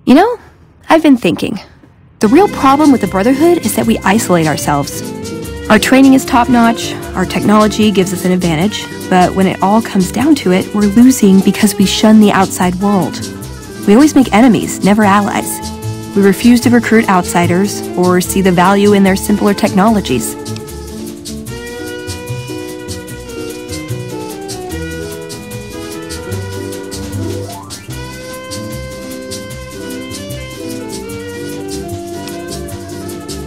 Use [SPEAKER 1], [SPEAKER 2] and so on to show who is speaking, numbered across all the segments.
[SPEAKER 1] You know, I've been thinking. The real problem with the Brotherhood is that we isolate ourselves. Our training is top-notch, our technology gives us an advantage, but when it all comes down to it, we're losing because we shun the outside world. We always make enemies, never allies. We refuse to recruit outsiders or see the value in their simpler technologies.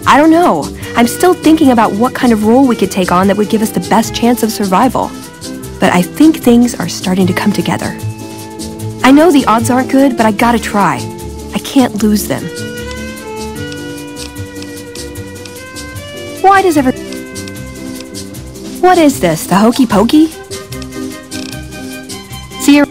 [SPEAKER 1] I don't know. I'm still thinking about what kind of role we could take on that would give us the best chance of survival. But I think things are starting to come together. I know the odds aren't good, but I gotta try. I can't lose them. Why does What is this, the hokey pokey? See you.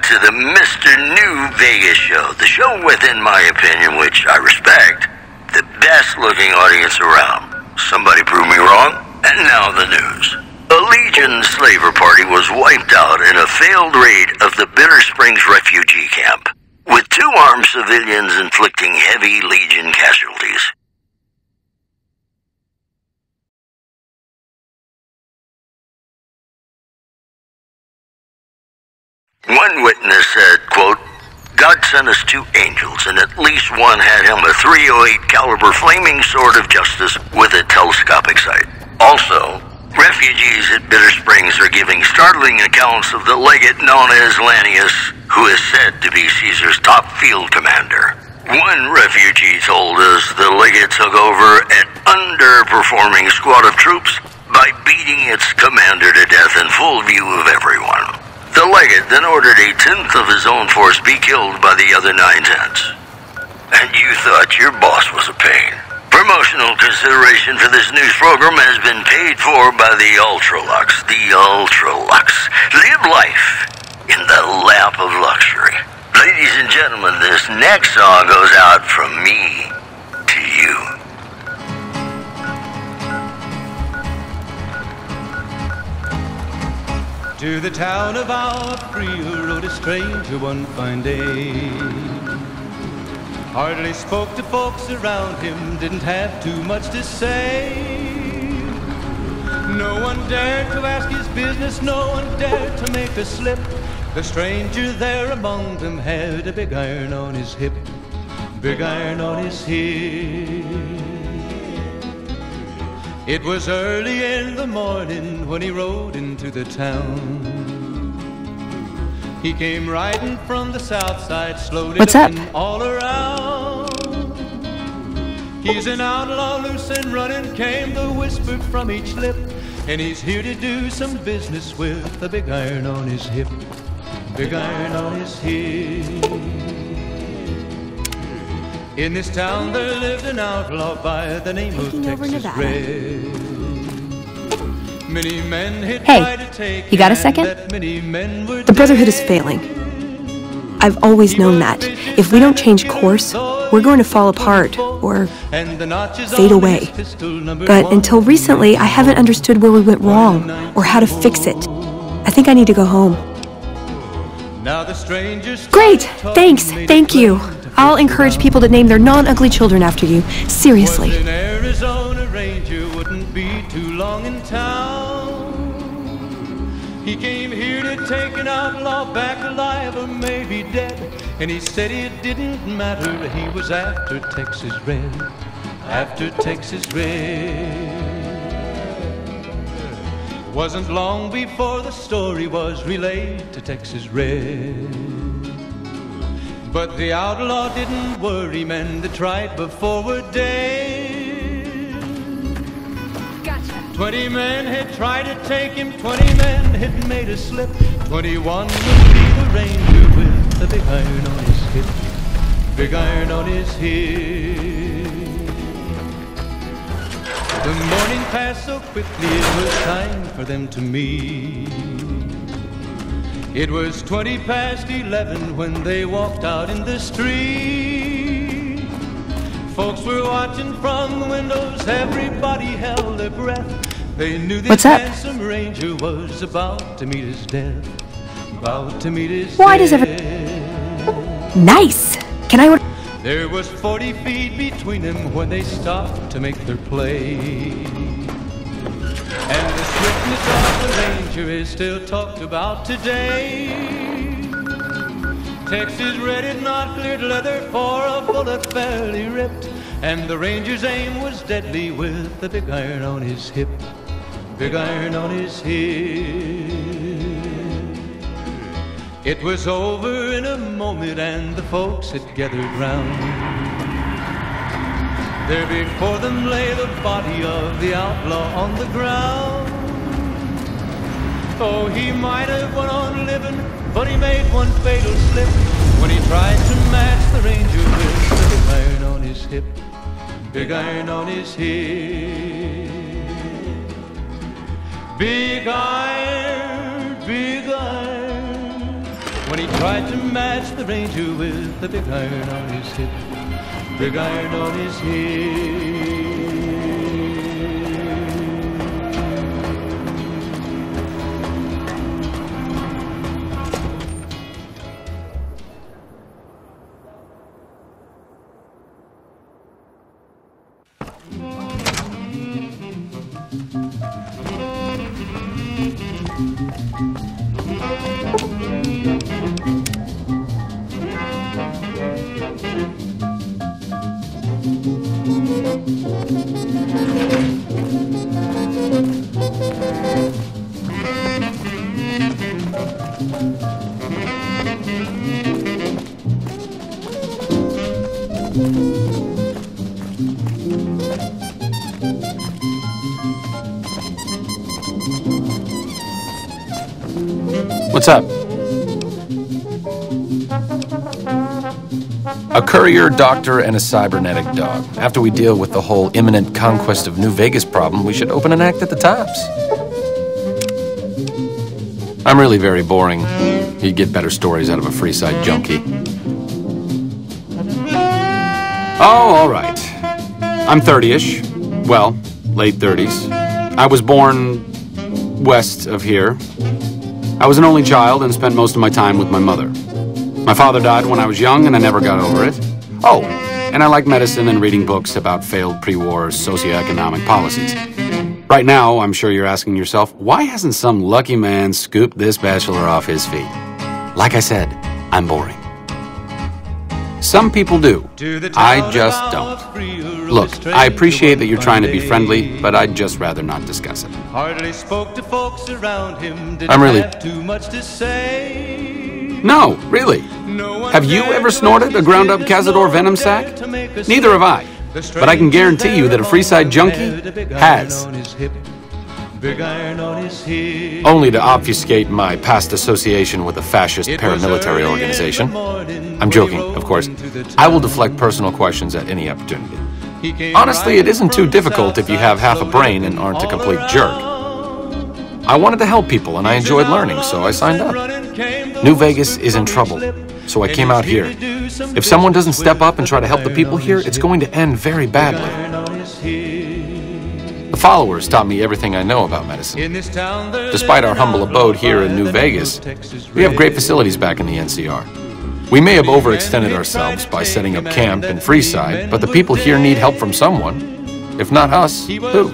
[SPEAKER 2] To the Mr. New Vegas show, the show with, in my opinion, which I respect, the best looking audience around. Somebody prove me wrong? And now the news. A Legion slaver party was wiped out in a failed raid of the Bitter Springs refugee camp, with 2 armed civilians inflicting heavy Legion casualties. One witness said, quote, "God sent us 2 angels, and at least one had him a .308 caliber flaming sword of justice with a telescopic sight." Also, refugees at Bitter Springs are giving startling accounts of the legate known as Lannius, who is said to be Caesar's top field commander. One refugee told us the legate took over an underperforming squad of troops by beating its commander to death in full view of everyone. The legate then ordered a 10th of his own force be killed by the other 9/10. And you thought your boss was a pain. Promotional consideration for this news program has been paid for by the Ultralux. The Ultralux. Live life in the lap of luxury. Ladies and gentlemen, this next song goes out from me to you.
[SPEAKER 3] To the town of Opry rode a stranger one fine day. Hardly spoke to folks around him, didn't have too much to say. No one dared to ask his business, no one dared to make a slip. The stranger there among them had a big iron on his hip, big iron on his hip. It was early in the morning when he rode into the town. He came riding from the south side, slowly looking all around. He's an outlaw, loose and running, came the whisper from each lip. And he's here to do some business with a big iron on his hip, big iron on his hip. In this town there lived an outlaw by the name of Texas Red. Many men had tried to take
[SPEAKER 1] you got a second? The Brotherhood is failing. I've always known that. If we don't change course, we're going to fall apart or fade away. But until recently, I haven't understood where we went wrong or how to fix it. I think I need to go home. Great! Thanks! Thank you! I'll encourage people to name their non-ugly children after you. Seriously.
[SPEAKER 3] An Arizona Ranger wouldn't be too long in town. He came here to take an outlaw back alive or maybe dead. And he said it didn't matter, he was after Texas Red, after Texas Red. Wasn't long before the story was relayed to Texas Red. But the outlaw didn't worry men that tried before were dead.
[SPEAKER 4] Gotcha.
[SPEAKER 3] 20 men had tried to take him, 20 men had made a slip. 21 would be the ranger with the big iron on his hip. Big iron on his hip. The morning passed so quickly it was time for them to meet. It was 20 past 11 when they walked out in the street. Folks were watching from the windows, everybody held their breath. They knew this handsome ranger was about to meet his death. About to meet his
[SPEAKER 1] Why
[SPEAKER 3] death.
[SPEAKER 1] does Nice! Can I...
[SPEAKER 3] There was 40 feet between them when they stopped to make their play. And the swiftness of the ranger is still talked about today. Texas Red had not cleared leather for a bullet fairly ripped. And the ranger's aim was deadly with the big iron on his hip. Big iron on his hip. It was over in a moment and the folks had gathered round. There before them lay the body of the outlaw on the ground. Oh, he might have went on living, but he made one fatal slip when he tried to match the ranger with the big iron on his hip. Big iron on his hip. Big iron, big iron. When he tried to match the ranger with the big iron on his hip. Big iron on his hip.
[SPEAKER 5] What's up? A courier, doctor, and a cybernetic dog. After we deal with the whole imminent conquest of New Vegas problem, we should open an act at the Tops. I'm really very boring. You'd get better stories out of a Freeside junkie. Oh, all right. I'm 30-ish. Well, late 30s. I was born west of here. I was an only child and spent most of my time with my mother. My father died when I was young and I never got over it. Oh, and I like medicine and reading books about failed pre-war socioeconomic policies. Right now, I'm sure you're asking yourself, why hasn't some lucky man scooped this bachelor off his feet? Like I said, I'm boring. Some people do. I just don't. Look, I appreciate that you're trying to be friendly, but I'd just rather not discuss it.
[SPEAKER 3] Hardly spoke to folks around him.
[SPEAKER 5] I'm really...
[SPEAKER 3] Have too much to say.
[SPEAKER 5] No, really. Have you ever snorted a ground-up Cazador venom sac? Neither have I. But I can guarantee you that a Freeside junkie has. Only to obfuscate my past association with a fascist paramilitary organization. I'm joking, of course. I will deflect personal questions at any opportunity. Honestly, it isn't too difficult if you have half a brain and aren't a complete jerk. I wanted to help people and I enjoyed learning, so I signed up. New Vegas is in trouble, so I came out here. If someone doesn't step up and try to help the people here, it's going to end very badly. The followers taught me everything I know about medicine. Despite our humble abode here in New Vegas, we have great facilities back in the NCR. We may have overextended ourselves by setting up camp in Freeside, but the people here need help from someone. If not us, who?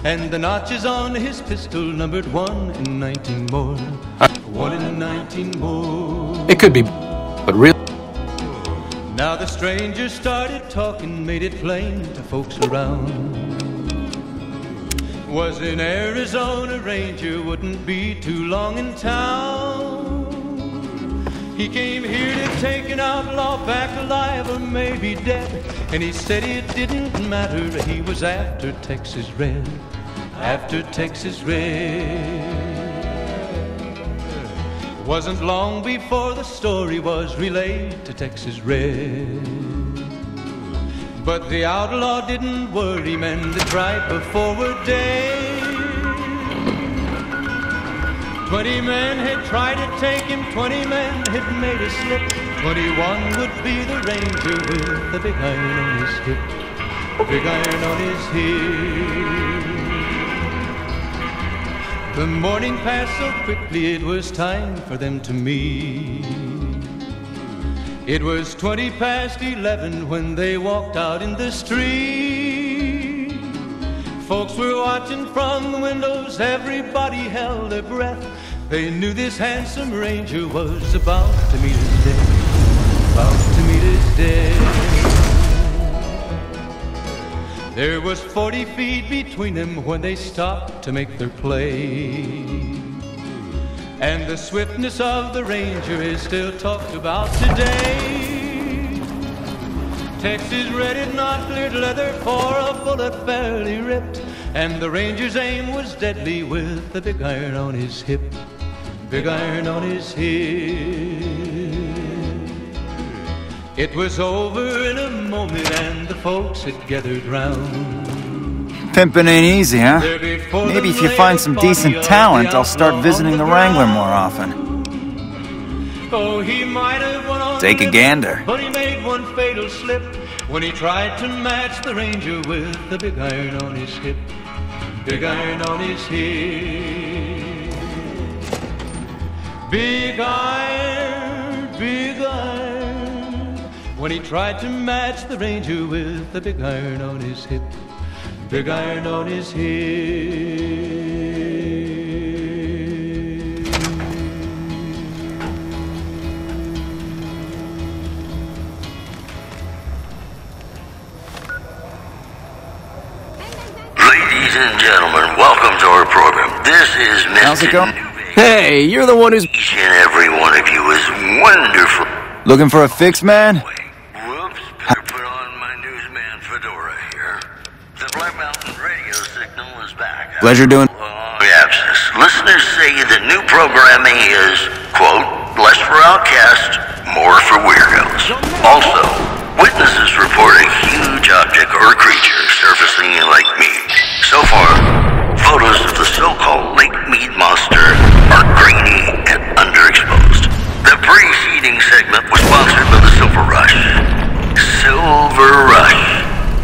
[SPEAKER 3] And the notches on his pistol numbered 1 in 19 more. 1 in 19 more.
[SPEAKER 5] It could be, but really...
[SPEAKER 3] Now the stranger started talking, made it plain to folks around. Was in Arizona, Ranger wouldn't be too long in town. He came here to take an outlaw back alive or maybe dead, and he said it didn't matter, he was after Texas Red, after Texas Red. Wasn't long before the story was relayed to Texas Red. But the outlaw didn't worry, men that tried before were dead. 20 men had tried to take him, 20 men had made a slip. 21 would be the Ranger with the big iron on his hip, big iron on his hip. The morning passed so quickly, it was time for them to meet. It was 20 past 11 when they walked out in the street. Folks were watching from the windows, everybody held their breath. They knew this handsome Ranger was about to meet his death, about to meet his death. There was 40 feet between them when they stopped to make their play. And the swiftness of the Ranger is still talked about today. Texas Red had not cleared leather for a bullet fairly ripped, and the Ranger's aim was deadly with the big iron on his hip, big iron on his hip. It was over in a moment and the folks had gathered round.
[SPEAKER 6] Pimpin' ain't easy, huh? Maybe if you find some decent talent, I'll start visiting the Wrangler more often. Take a gander.
[SPEAKER 3] But he made one fatal slip when he tried to match the Ranger with the big iron on his hip, big iron on his hip. Big iron, big iron. When he tried to match the Ranger with the big iron on his hip, big iron on his hip.
[SPEAKER 2] Ladies and gentlemen, welcome to our program. This is Mr.
[SPEAKER 6] How's it going?
[SPEAKER 5] Hey, you're the one who's...
[SPEAKER 2] Each and every one of you is wonderful.
[SPEAKER 6] Looking for a fix, man?
[SPEAKER 2] Whoops, better put on my newsman fedora here. The Black Mountain radio signal is back.
[SPEAKER 6] Pleasure doing...
[SPEAKER 2] Abscess. Listeners say the new programming is, quote, less for outcasts, more for weirdos. Also, witnesses report a huge object or creature surfacing like meat. So far, photos of the so-called Lake Mead monster are grainy and underexposed. The preceding segment was sponsored by the Silver Rush. Silver Rush.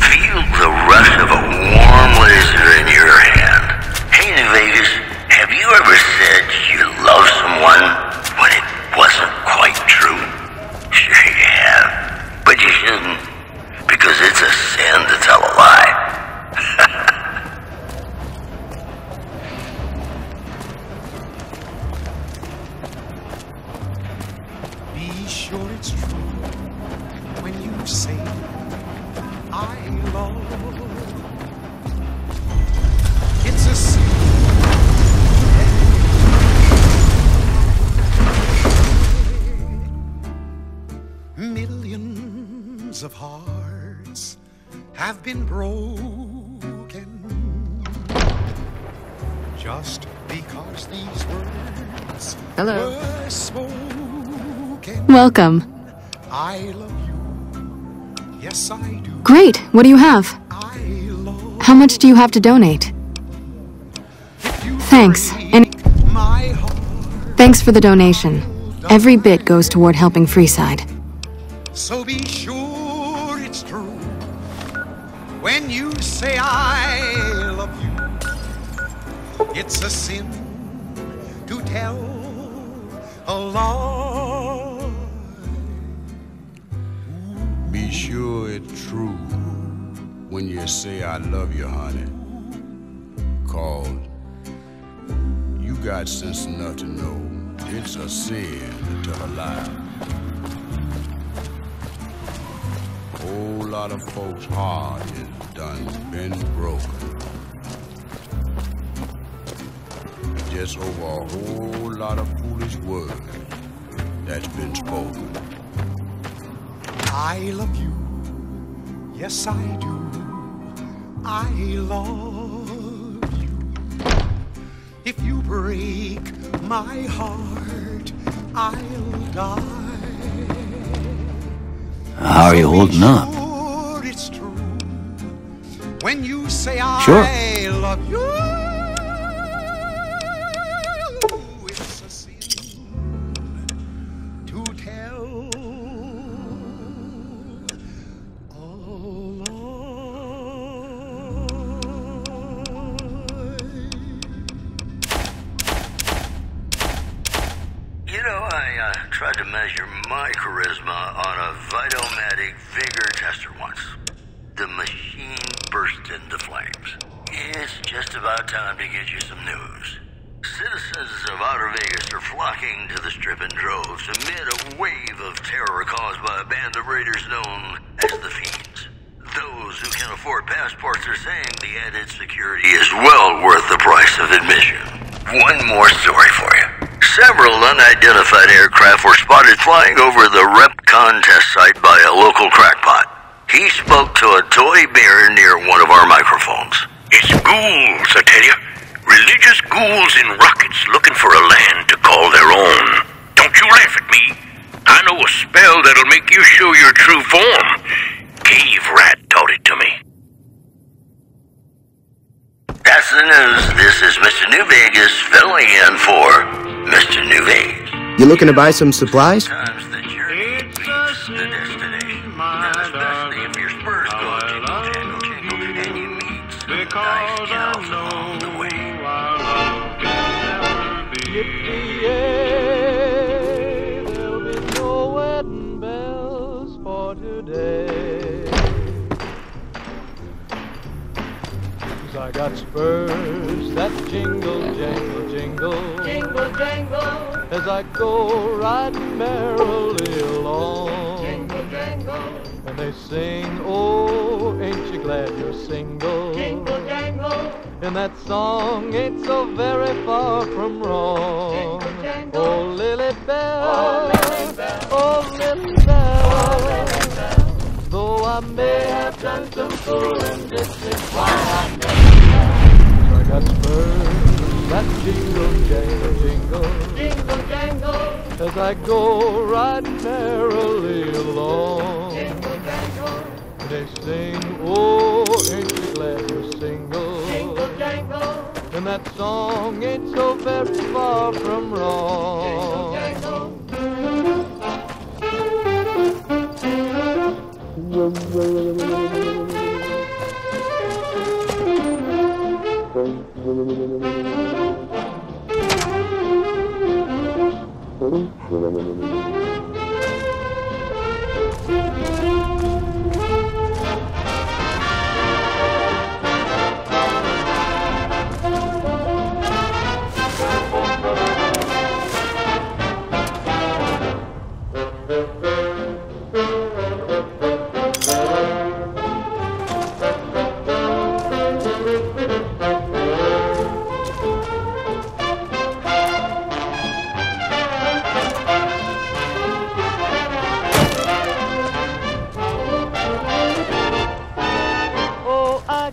[SPEAKER 2] Feel the rush of a warm laser in your hand. Hey, New Vegas, have you ever said you love someone when it wasn't quite true? Sure you have, but you shouldn't, because it's a sin to tell a lie.
[SPEAKER 7] Be sure it's true when you say I love. It's a sin. Millions of hearts have been broken just because these words were spoken.
[SPEAKER 8] Welcome.
[SPEAKER 7] I love you. Yes, I do.
[SPEAKER 8] Great. What do you have?
[SPEAKER 7] I love
[SPEAKER 8] How much do you have to donate?
[SPEAKER 7] you.
[SPEAKER 8] Thanks. And
[SPEAKER 7] My heart.
[SPEAKER 8] thanks for the donation. Every bit goes toward helping Freeside.
[SPEAKER 7] So be sure it's true when you say I love you. It's a sin to tell a lie.
[SPEAKER 9] Be sure it's true when you say I love you, honey. 'Cause you got sense enough to know it's a sin to tell a lie. Whole lot of folks' heart is done been broken gets over a whole lot of foolish words that's been spoken.
[SPEAKER 7] I love you, yes I do. I love you. If you break my heart, I'll die.
[SPEAKER 6] How are you holding up?
[SPEAKER 7] Sure, it's true. When you say
[SPEAKER 6] Sure.
[SPEAKER 7] I love you, it's a sin to tell.
[SPEAKER 2] You know, I tried to measure my charisma on a Vitomatic vigor tester once. The machine burst into flames. It's just about time to get you some news. Citizens of Outer Vegas are flocking to the Strip in droves amid a wave of terror caused by a band of raiders known as the Fiends. Those who can afford passports are saying the added security is well worth the price of admission. One more story for you. Several unidentified aircraft were spotted flying over the RepCon test site by a local crackpot. He spoke to a toy bear near one of our microphones.
[SPEAKER 10] It's ghouls, I tell you. Religious ghouls in rockets looking for a land to call their own. Don't you laugh at me. I know a spell that'll make you show your true form. Cave Rat taught it to me.
[SPEAKER 2] That's the news. This is Mr. New Vegas filling in for Mr. New Vegas.
[SPEAKER 11] You looking to buy some supplies?
[SPEAKER 2] Sometimes the journey beats the destination. And especially if your spurs go jingle, jangle, jingle, and you meet some nice gals along the way.
[SPEAKER 3] Yippee-yay, there'll be no wedding bells for today. 'Cause I got spurs that jingle, jangle, jingle, jingle, jangle, as I go riding merrily along. Jingle, jangle, and they sing, oh, ain't you glad you're single? Jingle, jangle, and that song ain't so very far from wrong. Jingle, jangle, oh, Lily Bell, oh, Lily Bell, oh, Lily Bell, oh, Lily Bell. Though I may have done some fooling, this is why I never left. I got spurs that jingle, jangle, jingle, jingle, jangle, as I go riding merrily along. Jingle, jangle, they sing, oh, ain't you glad you're single? Jingle, jangle, and that song ain't so very far from wrong. Jingle,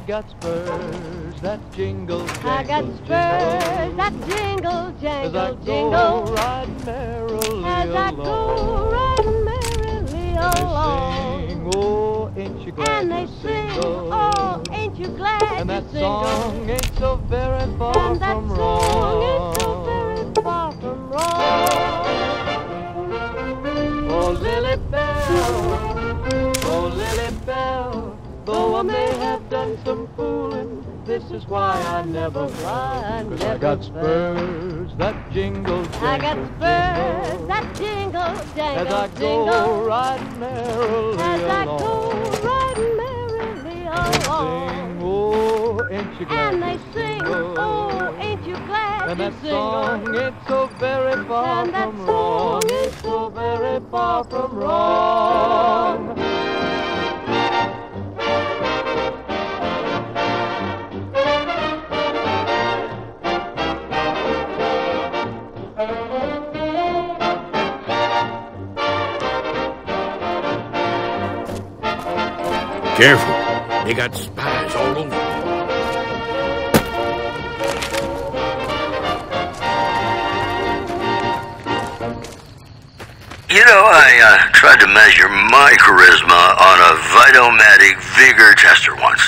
[SPEAKER 3] got spurs that jingle, jangle, I got spurs that jingle, jangle, jingle, riding merrily as I go riding merrily along. They sing, oh, ain't you glad and they sing, oh, ain't you glad and that song ain't so very far from wrong. Ain't so very far from wrong. Oh, Lily Bell, oh, Lily Bell, though I may have done some fooling, this is why I never cry. 'Cause I got spurs that jingle, jangle, I got spurs that jingle, jangle, as I go riding merrily along. As I go riding merrily along. Sing, oh, ain't you glad? And they sing, oh, ain't you glad? And that song ain't so very far from wrong. Ain't so very far from wrong.
[SPEAKER 10] Careful. They got spies all over.
[SPEAKER 2] You know, I tried to measure my charisma on a Vitomatic vigor tester once.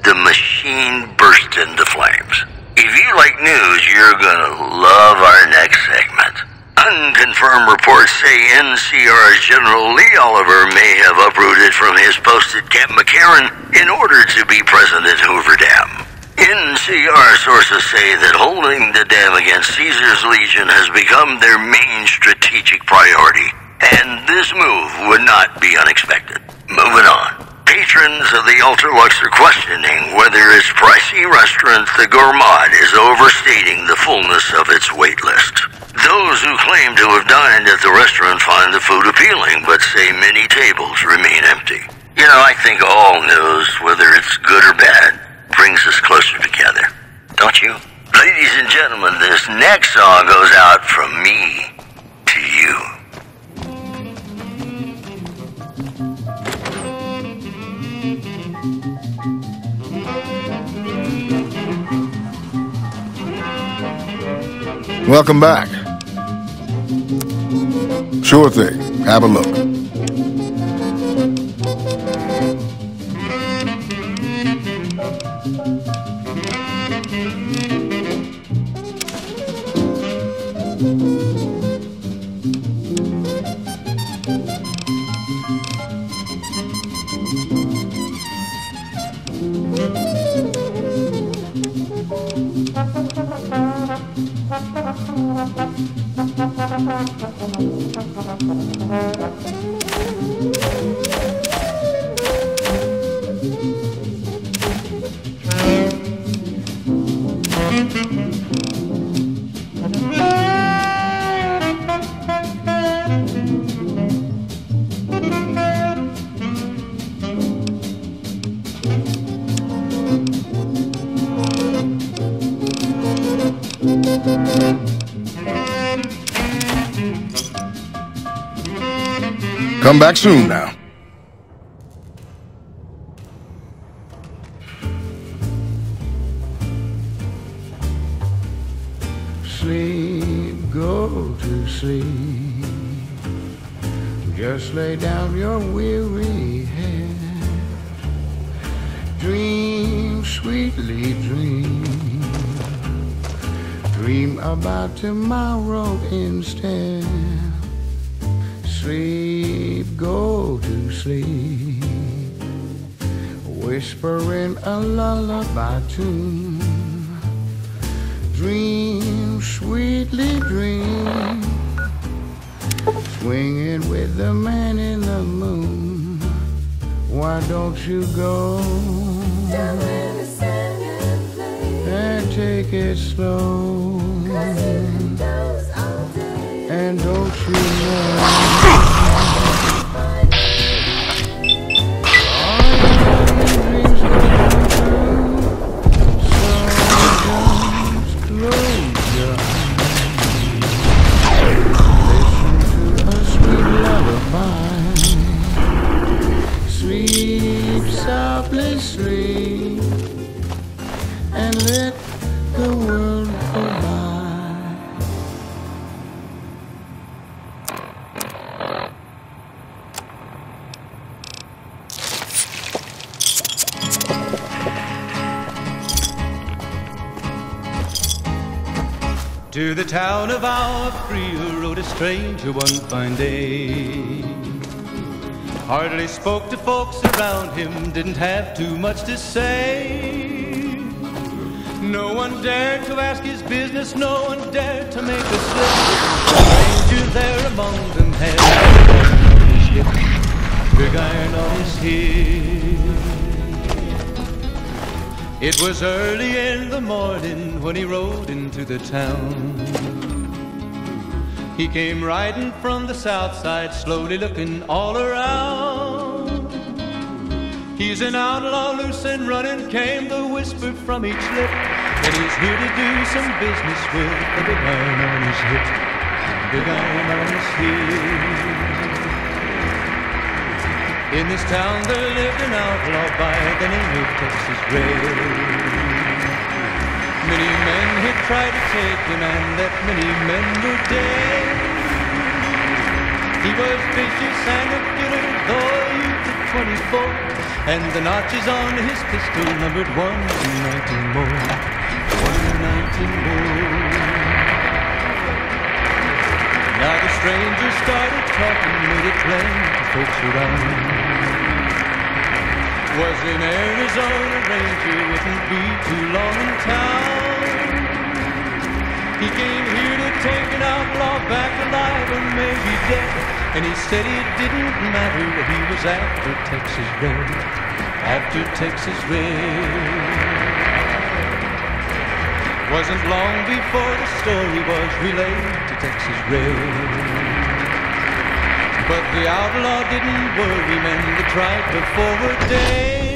[SPEAKER 2] The machine burst into flames. If you like news, you're gonna love our next segment. Unconfirmed reports say NCR's General Lee Oliver may have uprooted from his post at Camp McCarran in order to be present at Hoover Dam. NCR sources say that holding the dam against Caesar's Legion has become their main strategic priority, and this move would not be unexpected. Moving on. Patrons of the Ultralux are questioning whether its pricey restaurant, the Gourmand, is overstating the fullness of its wait list. Those who claim to have dined at the restaurant find the food appealing, but say many tables remain empty. You know, I think all news, whether it's good or bad, brings us closer together. Don't you? Ladies and gentlemen, this next song goes out from me to you.
[SPEAKER 7] Welcome back. Sure thing. Have a look. Come back soon now.
[SPEAKER 9] Sleep, go to sleep. Just lay down your weary head. Dream, sweetly dream. Dream about tomorrow instead. Sleep, go to sleep, whispering a lullaby tune. Dream, sweetly dream, swinging with the man in the moon. Why don't you go down in the sand and play and take it slow? 'Cause it goes all day. And don't you know? Sleep, softly sleep, and let the world go by.
[SPEAKER 3] To the town of our Freer rode a stranger one fine day. Hardly spoke to folks around him, didn't have too much to say. No one dared to ask his business, no one dared to make a slip. A stranger there among them had a big iron on his hip. It was early in the morning when he rode into the town. He came riding from the south side, slowly looking all around. He's an outlaw, loose and running, came the whisper from each lip. And he's here to do some business with the big iron on his hip. Big iron on his hip. In this town there lived an outlaw by the name of Texas Red. Many men had tried to take him, and that many men were dead. He was vicious and a killer, though a youth of 24, and the notches on his pistol numbered 1 and 19 more. 1 and 19 more. Now the stranger started talking, made it plain to folks around. Was an Arizona Ranger, wouldn't be too long in town. He came here to take an outlaw back alive or maybe dead, and he said it didn't matter, he was after Texas Red. After Texas Red. Wasn't long before the story was relayed to Texas Red. But the outlaw didn't worry men that tried before a day.